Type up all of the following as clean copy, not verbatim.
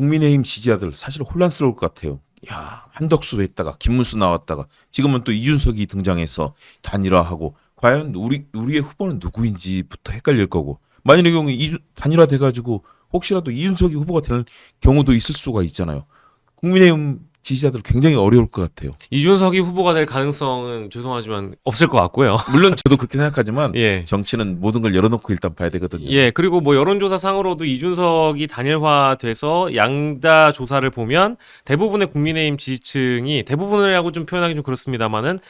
국민의힘 지지자들 사실 혼란스러울 것 같아요. 야, 한덕수 했다가 김문수 나왔다가 지금은 또 이준석이 등장해서 단일화하고 과연 우리의 후보는 누구인지부터 헷갈릴 거고 만일의 경우에 단일화돼 가지고 혹시라도 이준석이 후보가 되는 경우도 있을 수가 있잖아요. 국민의힘 지지자들 굉장히 어려울 것 같아요. 이준석이 후보가 될 가능성은 죄송하지만 없을 것 같고요. 물론 저도 그렇게 생각하지만 예. 정치는 모든 걸 열어놓고 일단 봐야 되거든요. 예, 그리고 뭐 여론조사 상으로도 이준석이 단일화돼서 양자 조사를 보면 대부분의 국민의힘 지지층이 대부분이라고 좀 표현하기 좀 그렇습니다만은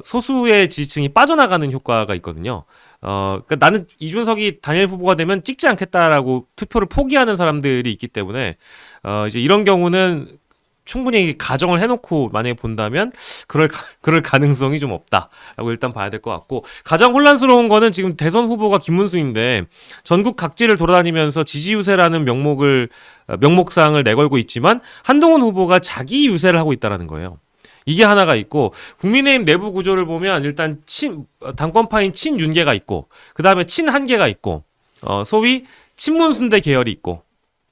소수의 지지층이 빠져나가는 효과가 있거든요. 그러니까 나는 이준석이 단일 후보가 되면 찍지 않겠다라고 투표를 포기하는 사람들이 있기 때문에 이제 이런 경우는 충분히 가정을 해놓고 만약에 본다면 그럴 가능성이 좀 없다라고 일단 봐야 될 것 같고 가장 혼란스러운 거는 지금 대선 후보가 김문수인데 전국 각지를 돌아다니면서 지지 유세라는 명목상을 내걸고 있지만 한동훈 후보가 자기 유세를 하고 있다라는 거예요. 이게 하나가 있고 국민의힘 내부 구조를 보면 일단 당권파인 친윤계가 있고 그 다음에 친한계가 있고 소위 친문순대 계열이 있고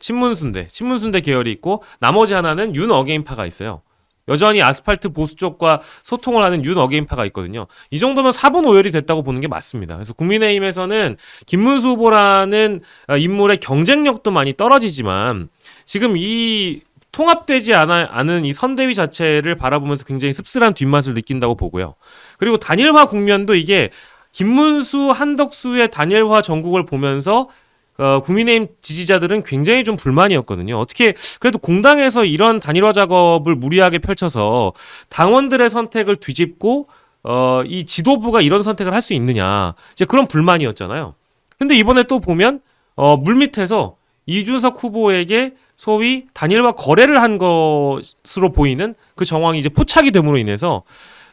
친문순대 계열이 있고 나머지 하나는 윤 어게인파가 있어요. 여전히 아스팔트 보수 쪽과 소통을 하는 윤 어게인파가 있거든요. 이 정도면 4분 5열이 됐다고 보는 게 맞습니다. 그래서 국민의힘에서는 김문수 후보라는 인물의 경쟁력도 많이 떨어지지만 지금 이 통합되지 않은 이 선대위 자체를 바라보면서 굉장히 씁쓸한 뒷맛을 느낀다고 보고요. 그리고 단일화 국면도 이게 김문수, 한덕수의 단일화 전국을 보면서 국민의힘 지지자들은 굉장히 좀 불만이었거든요. 어떻게 그래도 공당에서 이런 단일화 작업을 무리하게 펼쳐서 당원들의 선택을 뒤집고 이 지도부가 이런 선택을 할 수 있느냐 이제 그런 불만이었잖아요. 근데 이번에 또 보면 물밑에서 이준석 후보에게 소위 단일화 거래를 한 것으로 보이는 그 정황이 이제 포착이 됨으로 인해서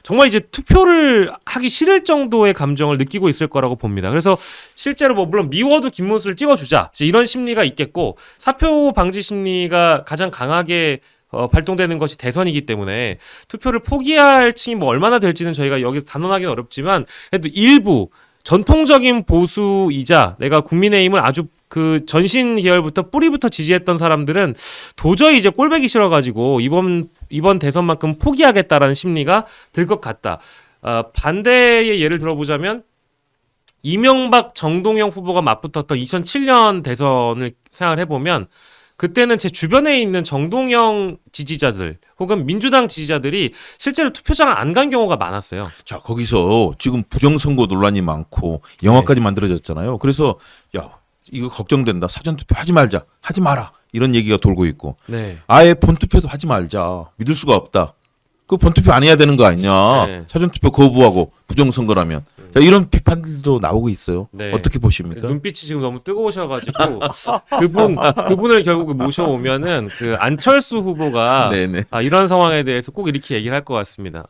정말 이제 투표를 하기 싫을 정도의 감정을 느끼고 있을 거라고 봅니다. 그래서 실제로 뭐 물론 미워도 김문수를 찍어주자 이런 심리가 있겠고 사표 방지 심리가 가장 강하게 발동되는 것이 대선이기 때문에 투표를 포기할 층이 뭐 얼마나 될지는 저희가 여기서 단언하기는 어렵지만 그래도 일부 전통적인 보수이자 내가 국민의힘을 아주 그 전신 계열부터 뿌리부터 지지했던 사람들은 도저히 이제 꼴배기 싫어가지고 이번 대선만큼 포기하겠다라는 심리가 들 것 같다. 반대의 예를 들어보자면 이명박 정동영 후보가 맞붙었던 2007년 대선을 생각을 해보면 그때는 제 주변에 있는 정동영 지지자들 혹은 민주당 지지자들이 실제로 투표장을 안 간 경우가 많았어요. 자, 거기서 지금 부정선거 논란이 많고 영화까지 만들어졌잖아요. 그래서 야, 이거 걱정된다. 사전투표 하지 말자. 하지 마라. 이런 얘기가 돌고 있고 네. 아예 본투표도 하지 말자. 믿을 수가 없다. 그 본투표 안 해야 되는 거 아니냐. 네. 사전투표 거부하고 부정선거라면. 자, 이런 비판들도 나오고 있어요. 네. 어떻게 보십니까? 눈빛이 지금 너무 뜨거우셔가지고 그분을 결국 모셔오면은 그 안철수 후보가 네네. 이런 상황에 대해서 꼭 이렇게 얘기를 할 것 같습니다.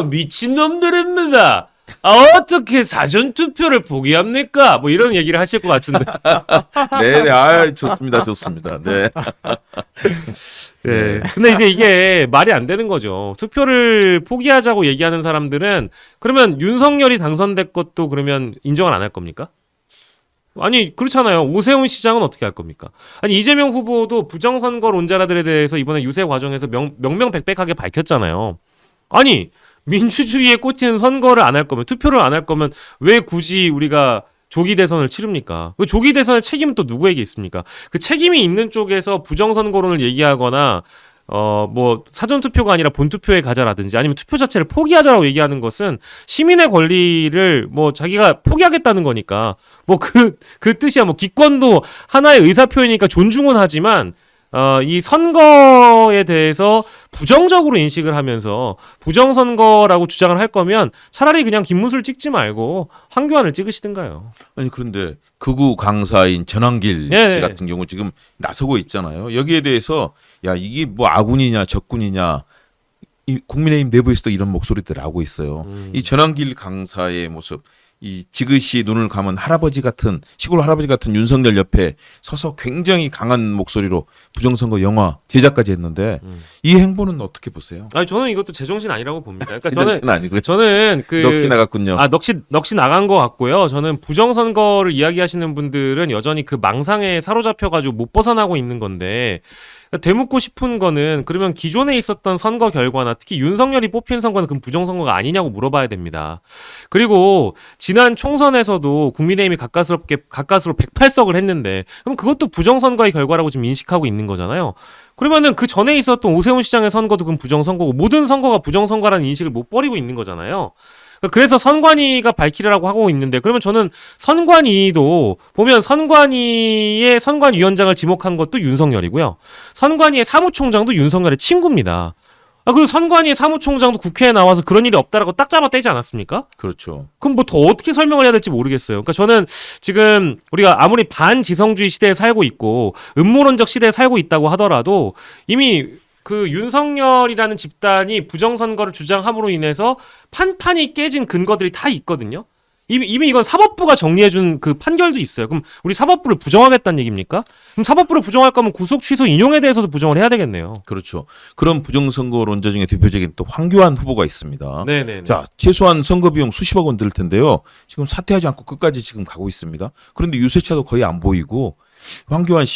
미친 놈들입니다. 어떻게 사전 투표를 포기합니까? 뭐 이런 얘기를 하실 것 같은데. 네네. 좋습니다. 좋습니다. 네. 네. 근데 이제 이게 말이 안 되는 거죠. 투표를 포기하자고 얘기하는 사람들은 그러면 윤석열이 당선된 것도 그러면 인정을 안 할 겁니까? 아니 그렇잖아요. 오세훈 시장은 어떻게 할 겁니까? 아니 이재명 후보도 부정선거론자들에 대해서 이번에 유세 과정에서 명명백백하게 밝혔잖아요. 아니 민주주의에 꽂힌 선거를 안 할 거면 투표를 안 할 거면 왜 굳이 우리가 조기 대선을 치릅니까? 그 조기 대선의 책임은 또 누구에게 있습니까? 그 책임이 있는 쪽에서 부정선거론을 얘기하거나 뭐 사전투표가 아니라 본투표에 가자라든지 아니면 투표 자체를 포기하자라고 얘기하는 것은 시민의 권리를 뭐 자기가 포기하겠다는 거니까 뭐 그 뜻이야. 뭐 기권도 하나의 의사표현이니까 존중은 하지만 이 선거에 대해서 부정적으로 인식을 하면서 부정선거라고 주장을 할 거면 차라리 그냥 김문수를 찍지 말고 황교안을 찍으시든가요. 아니 그런데 극우 강사인 전환길 네. 씨 같은 경우 지금 나서고 있잖아요. 여기에 대해서 야 이게 뭐 아군이냐 적군이냐 이 국민의힘 내부에서도 이런 목소리들 나오고 있어요. 이 전환길 강사의 모습 이 지그시 눈을 감은 할아버지 같은 시골 할아버지 같은 윤석열 옆에 서서 굉장히 강한 목소리로 부정선거 영화 제작까지 했는데 이 행보는 어떻게 보세요? 아니 저는 이것도 제정신 아니라고 봅니다. 그러니까 제정신은 아니고요. 저는 그 넋이 나갔군요. 넋이 나간 것 같고요. 저는 부정선거를 이야기하시는 분들은 여전히 그 망상에 사로잡혀가지고 못 벗어나고 있는 건데. 되묻고 싶은 거는 그러면 기존에 있었던 선거 결과나 특히 윤석열이 뽑힌 선거는 그럼 부정선거가 아니냐고 물어봐야 됩니다. 그리고 지난 총선에서도 국민의힘이 가까스로 108석을 했는데 그럼 그것도 부정선거의 결과라고 지금 인식하고 있는 거잖아요. 그러면은 그 전에 있었던 오세훈 시장의 선거도 그럼 부정선거고 모든 선거가 부정선거라는 인식을 못 버리고 있는 거잖아요. 그래서 선관위가 밝히라고 하고 있는데 그러면 저는 선관위도 보면 선관위의 선관위원장을 지목한 것도 윤석열이고요. 선관위의 사무총장도 윤석열의 친구입니다. 그리고 선관위의 사무총장도 국회에 나와서 그런 일이 없다라고 딱 잡아떼지 않았습니까? 그렇죠. 그럼 뭐 더 어떻게 설명을 해야 될지 모르겠어요. 그러니까 저는 지금 우리가 아무리 반지성주의 시대에 살고 있고 음모론적 시대에 살고 있다고 하더라도 이미 그 윤석열이라는 집단이 부정선거를 주장함으로 인해서 판판이 깨진 근거들이 다 있거든요. 이미 이건 사법부가 정리해준 그 판결도 있어요. 그럼 우리 사법부를 부정하겠다는 얘기입니까? 그럼 사법부를 부정할 거면 구속, 취소, 인용에 대해서도 부정을 해야 되겠네요. 그렇죠. 그런 부정선거론자 중에 대표적인 또 황교안 후보가 있습니다. 네네. 자, 최소한 선거 비용 수십억 원 들 텐데요. 지금 사퇴하지 않고 끝까지 지금 가고 있습니다. 그런데 유세차도 거의 안 보이고 황교안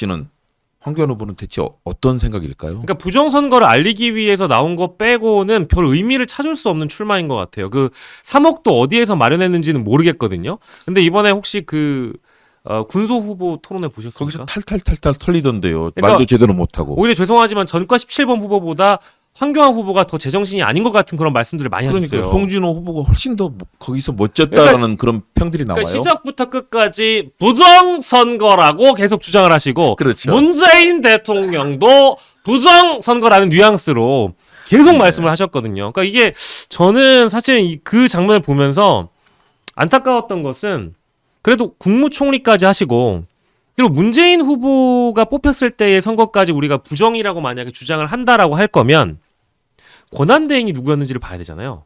후보는 대체 어떤 생각일까요? 그러니까 부정선거를 알리기 위해서 나온 거 빼고는 별 의미를 찾을 수 없는 출마인 것 같아요. 그 3억도 어디에서 마련했는지는 모르겠거든요. 근데 이번에 혹시 그 군소 후보 토론회 보셨습니까? 거기서 탈탈 털리던데요. 그러니까 말도 제대로 못하고. 오히려 죄송하지만 전과 17번 후보보다 황교안 후보가 더 제정신이 아닌 것 같은 그런 말씀들을 많이 그러니까 하셨어요. 홍준호 후보가 훨씬 더 거기서 멋졌다라는 그런 평들이 나와요. 그러니까 시작부터 끝까지 부정선거라고 계속 주장을 하시고 그렇죠. 문재인 대통령도 부정선거라는 뉘앙스로 계속 말씀을 하셨거든요. 그러니까 이게 저는 사실 그 장면을 보면서 안타까웠던 것은 그래도 국무총리까지 하시고 그리고 문재인 후보가 뽑혔을 때의 선거까지 우리가 부정이라고 만약에 주장을 한다라고 할 거면 권한대행이 누구였는지를 봐야 되잖아요.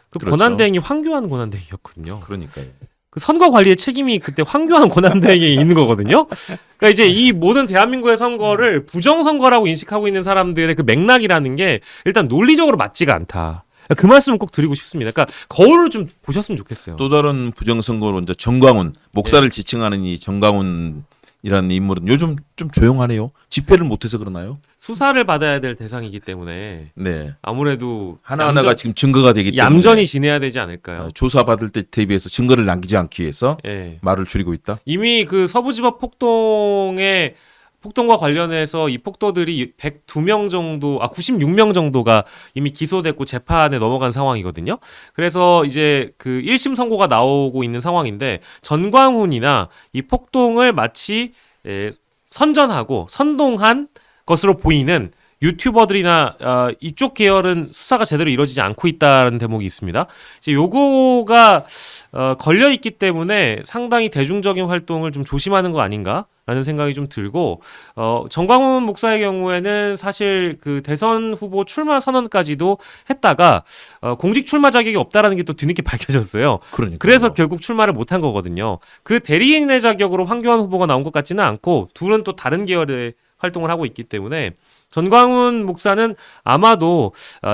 그 그렇죠. 권한대행이 황교안 권한대행이었거든요. 그러니까요. 그 선거 관리의 책임이 그때 황교안 권한대행에 있는 거거든요. 그러니까 이제 이 모든 대한민국의 선거를 부정선거라고 인식하고 있는 사람들의 그 맥락이라는 게 일단 논리적으로 맞지가 않다. 그 말씀을 꼭 드리고 싶습니다. 그러니까 거울을 좀 보셨으면 좋겠어요. 또 다른 부정선거론자 정광훈 목사를 지칭하는 이 정광훈이라는 인물은 요즘 좀 조용하네요. 집회를 못해서 그러나요? 수사를 받아야 될 대상이기 때문에 네. 아무래도 하나하나가 지금 증거가 되기 때문에 얌전히 지내야 되지 않을까요? 조사받을 때 대비해서 증거를 남기지 않기 위해서 예. 말을 줄이고 있다. 이미 그 서부지법 폭동과 관련해서 이 폭도들이 102명 정도, 96명 정도가 이미 기소됐고 재판에 넘어간 상황이거든요. 그래서 이제 그 1심 선고가 나오고 있는 상황인데 전광훈이나 이 폭동을 마치 선전하고 선동한 것으로 보이는 유튜버들이나 이쪽 계열은 수사가 제대로 이루어지지 않고 있다는 대목이 있습니다. 이제 요거가 걸려 있기 때문에 상당히 대중적인 활동을 좀 조심하는 거 아닌가라는 생각이 좀 들고 정광훈 목사의 경우에는 사실 그 대선 후보 출마 선언까지도 했다가 공직 출마 자격이 없다라는 게 또 뒤늦게 밝혀졌어요. 그러니까. 그래서 결국 출마를 못한 거거든요. 그 대리인의 자격으로 황교안 후보가 나온 것 같지는 않고 둘은 또 다른 계열의 활동을 하고 있기 때문에 전광훈 목사는 아마도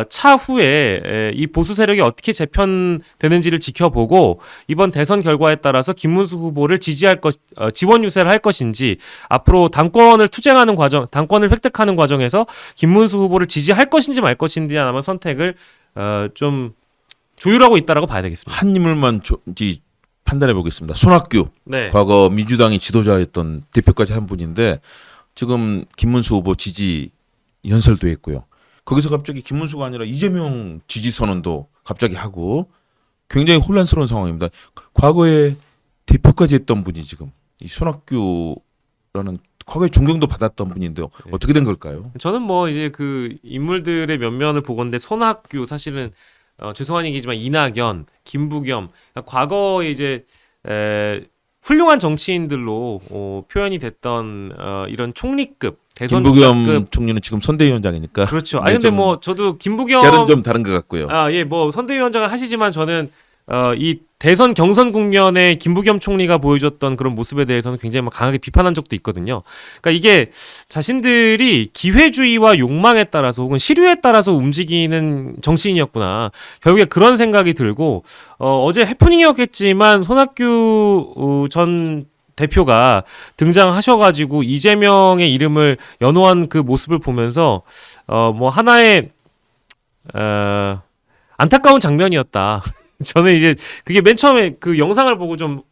차후에 이 보수 세력이 어떻게 재편되는지를 지켜보고 이번 대선 결과에 따라서 김문수 후보를 지원 유세를 할 것인지 앞으로 당권을 투쟁하는 과정, 당권을 획득하는 과정에서 김문수 후보를 지지할 것인지 말 것인지 아마 선택을 좀 조율하고 있다라고 봐야 되겠습니다. 한 인물만 판단해 보겠습니다. 손학규. 네. 과거 민주당의 지도자였던 대표까지 한 분인데 지금 김문수 후보 지지 연설도 했고요. 거기서 갑자기 김문수가 아니라 이재명 지지 선언도 갑자기 하고 굉장히 혼란스러운 상황입니다. 과거에 대표까지 했던 분이 지금 이 손학규라는 과거에 존경도 받았던 분인데요. 어떻게 된 걸까요? 저는 뭐 이제 그 인물들의 면면을 보건데 손학규 사실은 죄송한 얘기지만 이낙연, 김부겸 과거에 이제 훌륭한 정치인들로 표현이 됐던 이런 총리급 대선 김부겸 주자급 총리는 지금 선대위원장이니까. 그렇죠. 아니 근데 뭐 저도 김부겸 결은 좀 다른 것 같고요. 뭐 선대위원장을 하시지만 저는 이 대선 경선 국면에 김부겸 총리가 보여줬던 그런 모습에 대해서는 굉장히 막 강하게 비판한 적도 있거든요. 그러니까 이게 자신들이 기회주의와 욕망에 따라서 혹은 시류에 따라서 움직이는 정치인이었구나. 결국에 그런 생각이 들고 어제 해프닝이었겠지만 손학규 전 대표가 등장하셔가지고 이재명의 이름을 연호한 그 모습을 보면서 뭐 하나의 안타까운 장면이었다. 저는 이제 그게 맨 처음에 그 영상을 보고 좀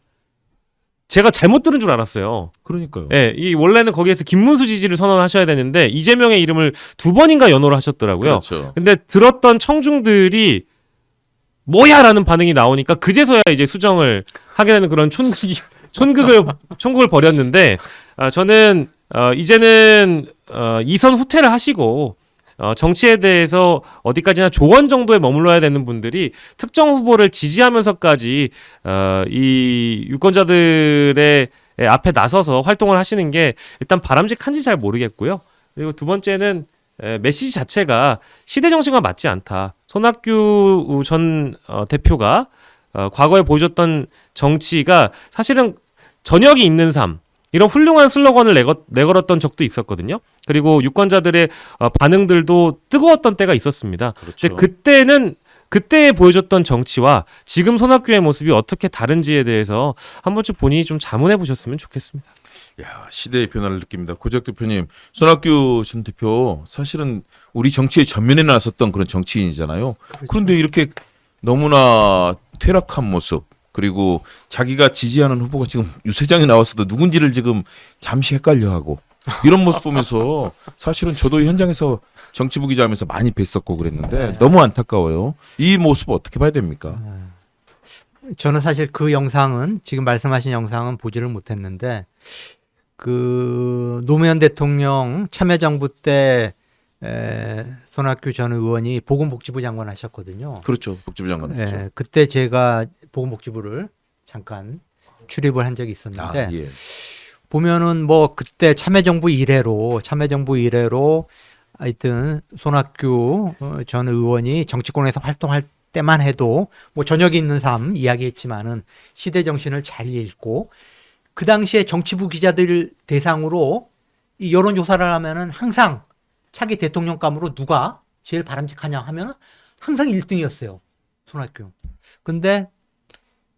제가 잘못 들은 줄 알았어요. 그러니까요. 예, 이 원래는 거기에서 김문수 지지를 선언하셔야 되는데 이재명의 이름을 2번인가 연호를 하셨더라고요. 그렇죠. 근데 들었던 청중들이 뭐야라는 반응이 나오니까 그제서야 이제 수정을 하게 되는 그런 촌극을 벌였는데 저는 이제는 이선 후퇴를 하시고 정치에 대해서 어디까지나 조언 정도에 머물러야 되는 분들이 특정 후보를 지지하면서까지 이 유권자들의 앞에 나서서 활동을 하시는 게 일단 바람직한지 잘 모르겠고요. 그리고 두 번째는 메시지 자체가 시대 정신과 맞지 않다. 손학규 전 대표가 과거에 보여줬던 정치가 사실은 저녁이 있는 삶 이런 훌륭한 슬로건을 내걸었던 적도 있었거든요. 그리고 유권자들의 반응들도 뜨거웠던 때가 있었습니다. 그렇죠. 근데 그때는 그때 보여줬던 정치와 지금 손학규의 모습이 어떻게 다른지에 대해서 한 번쯤 본인이 좀 자문해 보셨으면 좋겠습니다. 야, 시대의 변화를 느낍니다. 고재학 대표님, 손학규 전 대표 사실은 우리 정치의 전면에 나섰던 그런 정치인이잖아요. 그렇죠. 그런데 이렇게 너무나 퇴락한 모습, 그리고 자기가 지지하는 후보가 지금 유세장에 나왔어도 누군지를 지금 잠시 헷갈려하고 이런 모습 보면서 사실은 저도 현장에서 정치부 기자하면서 많이 뵀었고 그랬는데 너무 안타까워요. 이 모습 어떻게 봐야 됩니까? 저는 사실 그 영상은 지금 말씀하신 영상은 보지를 못했는데 그 노무현 대통령 참여정부 때 손학규 전 의원이 보건복지부 장관 하셨거든요. 그렇죠. 복지부 장관이죠. 예, 그때 제가 보건복지부를 잠깐 출입을 한 적이 있었는데 예. 보면은 뭐 그때 참여정부 이래로 하여튼 손학규 전 의원이 정치권에서 활동할 때만 해도 뭐 저녁이 있는 삶 이야기했지만은 시대 정신을 잘 읽고 그 당시에 정치부 기자들 대상으로 이 여론조사를 하면은 항상 차기 대통령감으로 누가 제일 바람직하냐 하면은 항상 1등이었어요. 손학규. 근데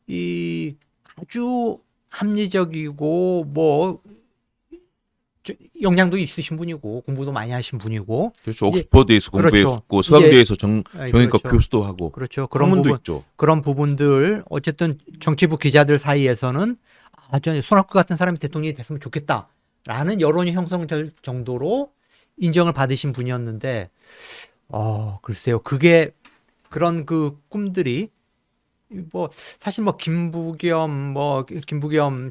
이 아주 합리적이고 뭐 역량도 있으신 분이고 공부도 많이 하신 분이고 그렇죠. 옥스퍼드에서 그렇죠. 공부했고 서강대에서 정형외과 그렇죠. 교수도 하고 그렇죠. 그런 부분 있죠. 그런 부분들 어쨌든 정치부 기자들 사이에서는 아주 손학규 같은 사람이 대통령이 됐으면 좋겠다라는 여론이 형성될 정도로 인정을 받으신 분이었는데 글쎄요. 그게 그런 그 꿈들이 뭐 사실 뭐 김부겸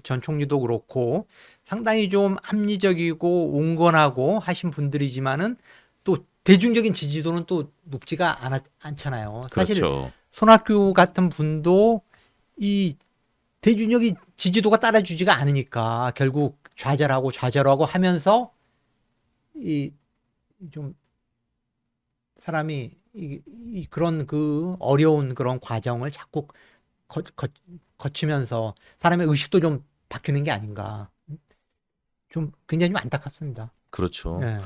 전 총리도 그렇고 상당히 좀 합리적이고 온건하고 하신 분들이지만은 또 대중적인 지지도는 또 높지가 않잖아요. 사실 그렇죠. 손학규 같은 분도 이 대중적인 지지도가 따라주지가 않으니까 결국 좌절하고 하면서 이 좀 사람이 그런 그 어려운 그런 과정을 자꾸 거치면서 사람의 의식도 좀 바뀌는 게 아닌가. 좀 굉장히 좀 안타깝습니다. 그렇죠. 네.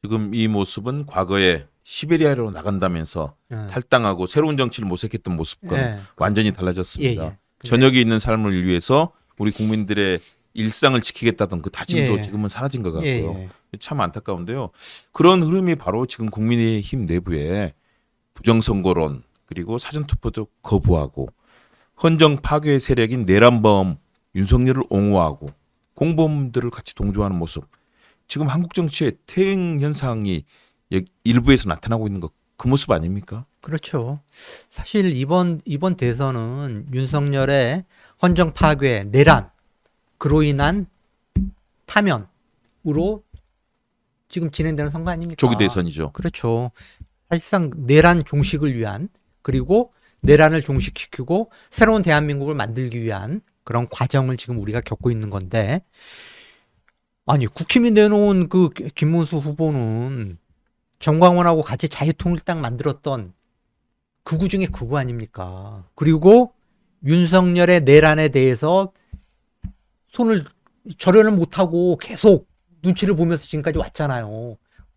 지금 이 모습은 과거에 시베리아로 나간다면서 네. 탈당하고 새로운 정치를 모색했던 모습과 네. 완전히 달라졌습니다. 예. 저녁에 있는 삶을 위해서 우리 국민들의 일상을 지키겠다던 그 다짐도 예. 지금은 사라진 것 같고요. 예. 참 안타까운데요. 그런 흐름이 바로 지금 국민의힘 내부에 부정선거론 그리고 사전투표도 거부하고 헌정 파괴 세력인 내란범 윤석열을 옹호하고 공범들을 같이 동조하는 모습. 지금 한국 정치의 퇴행 현상이 일부에서 나타나고 있는 것 그 모습 아닙니까? 그렇죠. 사실 이번 대선은 윤석열의 헌정 파괴, 내란 그로 인한 파면으로 지금 진행되는 선거 아닙니까? 조기 대선이죠. 그렇죠. 사실상 내란 종식을 위한 그리고 내란을 종식시키고 새로운 대한민국을 만들기 위한 그런 과정을 지금 우리가 겪고 있는 건데 아니 국힘이 내놓은 그 김문수 후보는 정광훈하고 같이 자유통일당 만들었던 극우 중에 극우 아닙니까? 그리고 윤석열의 내란에 대해서 손을 절연을 못하고 계속 눈치를 보면서 지금까지 왔잖아요.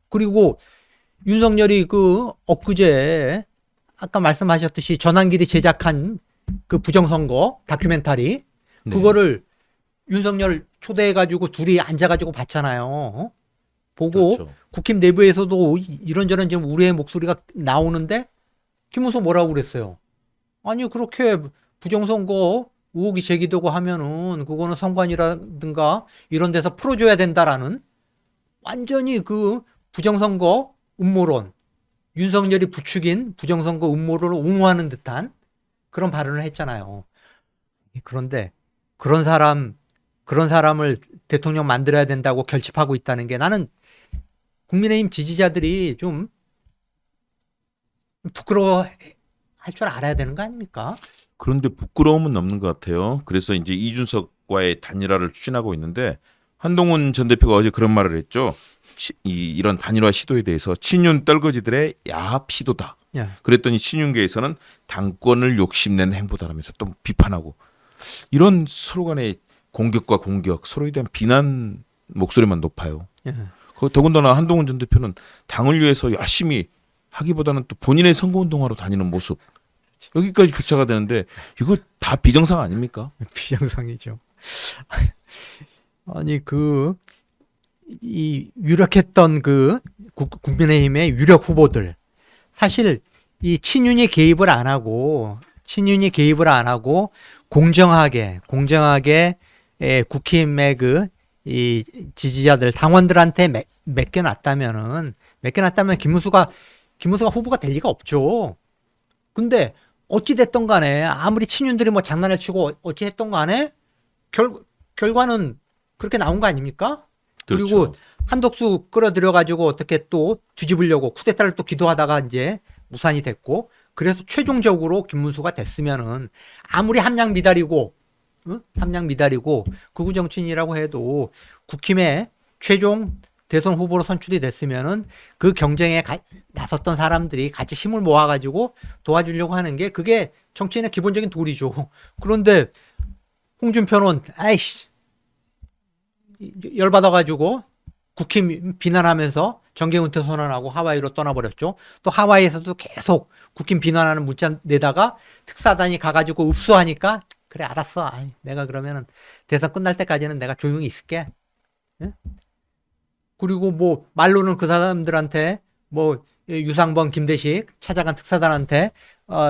그리고 윤석열이 그 엊그제 아까 말씀하셨듯이 전환길이 제작한 그 부정선거 다큐멘터리 네. 그거를 윤석열 초대해가지고 둘이 앉아가지고 봤잖아요. 보고 그렇죠. 국힘 내부에서도 이런저런 지금 우려의 목소리가 나오는데 김문수 뭐라고 그랬어요? 아니 그렇게 부정선거 의혹이 제기되고 하면은 그거는 선관위라든가 이런 데서 풀어줘야 된다라는 완전히 그 부정선거 음모론 윤석열이 부추긴 부정선거 음모론을 옹호하는 듯한 그런 발언을 했잖아요. 그런데 그런 사람을 대통령 만들어야 된다고 결집하고 있다는 게 나는 국민의힘 지지자들이 좀 부끄러워할 줄 알아야 되는 거 아닙니까? 그런데 부끄러움은 없는 것 같아요. 그래서 이제 이준석과의 단일화를 추진하고 있는데 한동훈 전 대표가 어제 그런 말을 했죠. 이런 단일화 시도에 대해서 친윤 떨거지들의 야합 시도다. 예. 그랬더니 친윤계에서는 당권을 욕심낸 행보다라면서 또 비판하고 이런 서로 간의 공격과 공격 서로에 대한 비난 목소리만 높아요. 예. 더군다나 한동훈 전 대표는 당을 위해서 열심히 하기보다는 또 본인의 선거운동하러 다니는 모습 여기까지 교차가 되는데 이거 다 비정상 아닙니까? 비정상이죠. 아니 이 유력했던 그 국민의힘의 유력 후보들 사실 이 친윤이 개입을 안 하고 공정하게 국힘의 그 이 지지자들 당원들한테 맡겨놨다면 김문수가 후보가 될 리가 없죠. 근데 어찌 됐던 간에 아무리 친윤들이 뭐 장난을 치고 어찌 했던 간에 결과는 그렇게 나온 거 아닙니까? 그렇죠. 그리고 한덕수 끌어들여 가지고 어떻게 또 뒤집으려고 쿠데타를 또 기도하다가 이제 무산이 됐고 그래서 최종적으로 김문수가 됐으면은 아무리 함량 미달이고 극우 정치인이라고 해도 국힘의 최종 대선 후보로 선출이 됐으면은 그 경쟁에 나섰던 사람들이 같이 힘을 모아가지고 도와주려고 하는 게 그게 정치인의 기본적인 도리죠. 그런데 홍준표는 아이씨 열받아가지고 국힘 비난하면서 정계 은퇴 선언하고 하와이로 떠나버렸죠. 또 하와이에서도 계속 국힘 비난하는 문자 내다가 특사단이 가가지고 읍수하니까 그래 알았어. 내가 그러면은 대선 끝날 때까지는 내가 조용히 있을게. 예? 그리고 뭐 말로는 그 사람들한테 뭐 유상범, 김대식 찾아간 특사단한테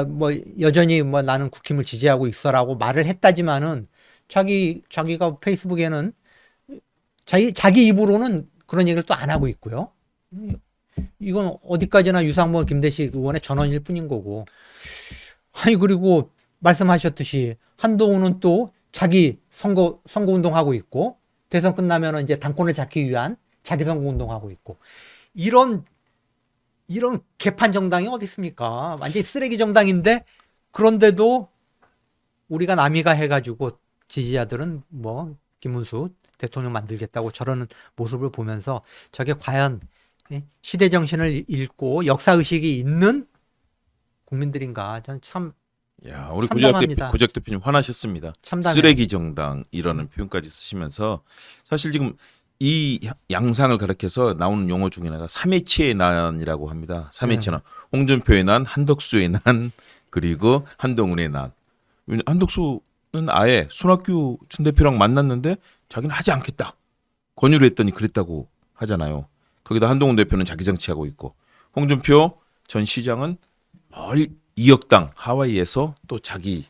뭐 여전히 뭐 나는 국힘을 지지하고 있어라고 말을 했다지만은 자기가 페이스북에는 자기 입으로는 그런 얘기를 또 안 하고 있고요. 이건 어디까지나 유상범, 김대식 의원의 전원일 뿐인 거고. 아니 그리고 말씀하셨듯이 한동훈은 또 자기 선거 운동하고 있고 대선 끝나면은 이제 당권을 잡기 위한 자기 선거 운동하고 있고 이런 개판 정당이 어디 있습니까? 완전히 쓰레기 정당인데 그런데도 우리가 남이가 해가지고 지지자들은 뭐 김문수 대통령 만들겠다고 저러는 모습을 보면서 저게 과연 시대 정신을 읽고 역사 의식이 있는 국민들인가? 전 참 야, 우리 참담합니다. 고작 대표님 화나셨습니다. 참담해요. 쓰레기 정당이라는 표현까지 쓰시면서 사실 지금 이 양상을 가리켜서 나오는 용어 중에 하나가 삼해치의 난이라고 합니다. 삼해치는 홍준표의 난, 한덕수의 난, 그리고 한동훈의 난. 한덕수는 아예 손학규 전 대표랑 만났는데 자기는 하지 않겠다. 권유를 했더니 그랬다고 하잖아요. 거기다 한동훈 대표는 자기 정치하고 있고 홍준표 전 시장은 멀 2억 당 하와이에서 또 자기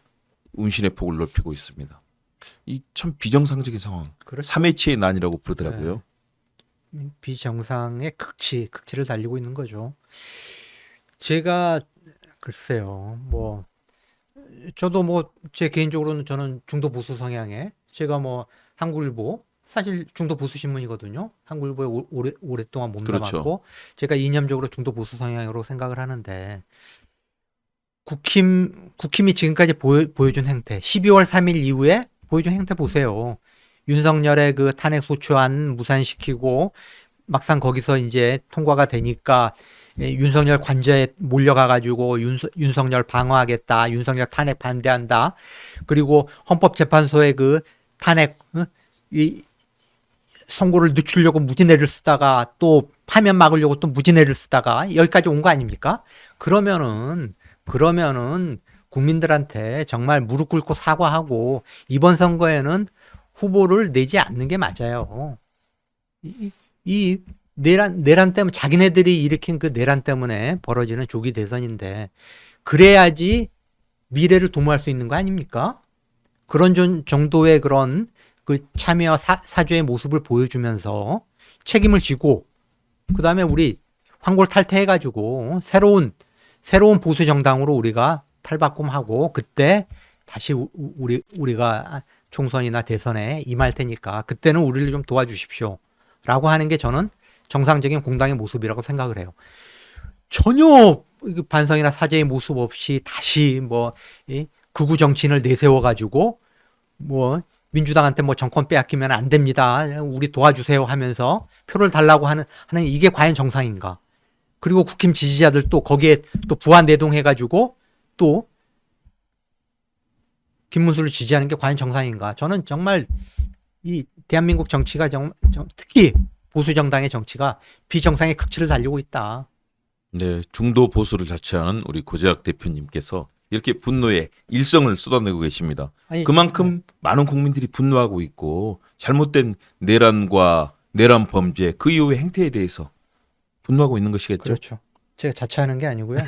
운신의 폭을 넓히고 있습니다. 이 참 비정상적인 상황. 그렇죠. 삼해치의 난이라고 부르더라고요. 비정상의 극치를 달리고 있는 거죠. 제가 글쎄요, 뭐 저도 뭐 제 개인적으로는 저는 중도 보수 성향에 제가 뭐 한국일보 사실 중도 보수 신문이거든요. 한국일보에 오랫동안 몸담았고 그렇죠. 제가 이념적으로 중도 보수 성향으로 생각을 하는데 국힘이 지금까지 보여준 행태, 12월 3일 이후에 보여준 행태 보세요. 윤석열의 그 탄핵 소추안 무산시키고 막상 거기서 이제 통과가 되니까 윤석열 관저에 몰려가가지고 윤석열 방어하겠다, 윤석열 탄핵 반대한다. 그리고 헌법재판소의 그 탄핵 이 선고를 늦추려고 무진애를 쓰다가 또 파면 막으려고 또 무진애를 쓰다가 여기까지 온 거 아닙니까? 그러면은 국민들한테 정말 무릎 꿇고 사과하고 이번 선거에는 후보를 내지 않는 게 맞아요. 이 내란 때문에 자기네들이 일으킨 그 내란 때문에 벌어지는 조기 대선인데 그래야지 미래를 도모할 수 있는 거 아닙니까? 그런 정도의 그런 그 참여와 사주의 모습을 보여주면서 책임을 지고 그다음에 우리 황골 탈퇴해가지고 새로운 보수 정당으로 우리가 탈바꿈하고 그때 다시 우리가 총선이나 대선에 임할 테니까 그때는 우리를 좀 도와주십시오라고 하는 게 저는 정상적인 공당의 모습이라고 생각을 해요. 전혀 반성이나 사죄의 모습 없이 다시 극우 정치인을 내세워가지고 민주당한테 정권 빼앗기면 안 됩니다. 우리 도와주세요 하면서 표를 달라고 하는 이게 과연 정상인가? 그리고 국힘 지지자들 또 거기에 또 부안 내동해가지고 또 김문수를 지지하는 게 과연 정상인가? 저는 정말 이 대한민국 정치가 특히 보수 정당의 정치가 비정상의 극치를 달리고 있다. 네, 중도 보수를 자처하는 우리 고재학 대표님께서 이렇게 분노의 일성을 쏟아내고 계십니다. 아니, 그만큼 많은 국민들이 분노하고 있고 잘못된 내란과 내란 범죄 그 이후의 행태에 대해서 분노하고 있는 것이겠죠. 그렇죠. 제가 자처하는 게 아니고요.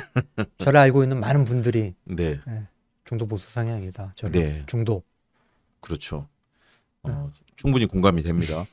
저를 알고 있는 많은 분들이 네, 중도 보수 성향이다. 저를 네. 중도. 그렇죠. 충분히 공감이 됩니다.